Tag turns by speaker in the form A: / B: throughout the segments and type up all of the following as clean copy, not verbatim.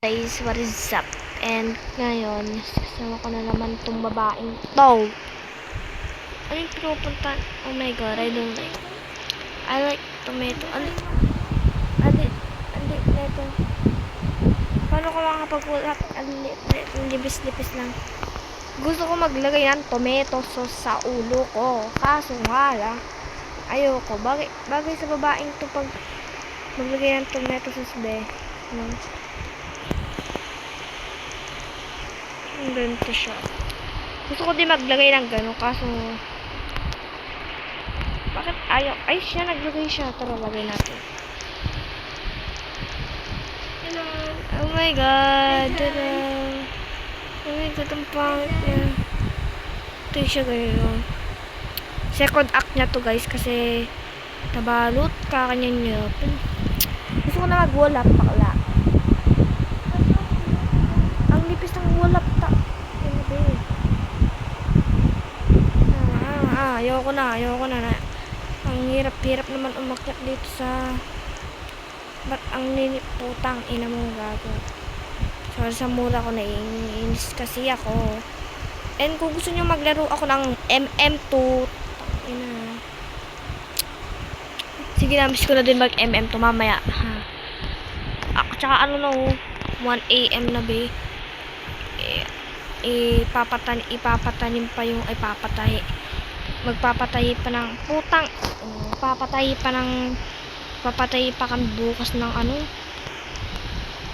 A: Guys, what is up? And ngayon, kasama ko na naman itong babaeng to. Ano yung pinupunta? Oh my god, I don't like. I like tomato. Andi, neto. Paano ko makakapag-ulap? Libis-libis lang. Gusto ko maglagay ng tomato sauce sa ulo ko. Kaso nga lang, ayoko. Bagay sa babaeng to pag maglagay ng tomato sauce be. Ganito siya. Gusto ko din maglagay ng gano'n, kaso bakit ayaw? Ay, siya naglagay siya. Tara, lagay natin. Hello. Oh my god. Tada. Oh my god, ang pangit niya. Ito siya ganyan. Second act niya to guys, kasi nabalot ka kanyang niya. Gusto ko na mag-wallap pakala. Ang lipis ng wallap ta. Ayoko na. Ang hirap naman umakyat dito sa ba't ang putang ina mo gago. So sa mura ko naiinis kasi ako. And kung gusto nyo maglaro ako ng MM2, ina. Sige na, miss ko na din mag MM2 mamaya. Tsaka ano no, 1 AM na be. Ipapatanim pa yung magpapatahi pa ng putang papatahi pa kami bukas ng ano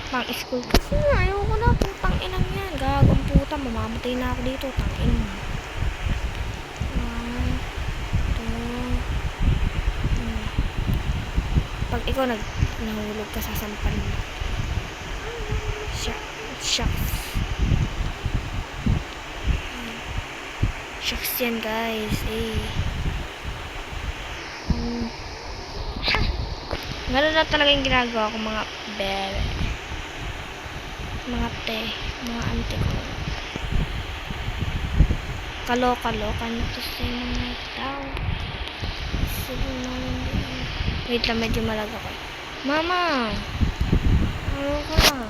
A: pang school kasi ayoko na putang inang yan gagawang puta mamamatay na ako dito tangin mo pag ikaw nahulog ka sasampan mo shucks yan guys gano'n na talaga yung ginagawa ko mga bebe mga ante ko kalo-kaloka nito sa mga tao wait lang medyo malaga ko mama ano ka na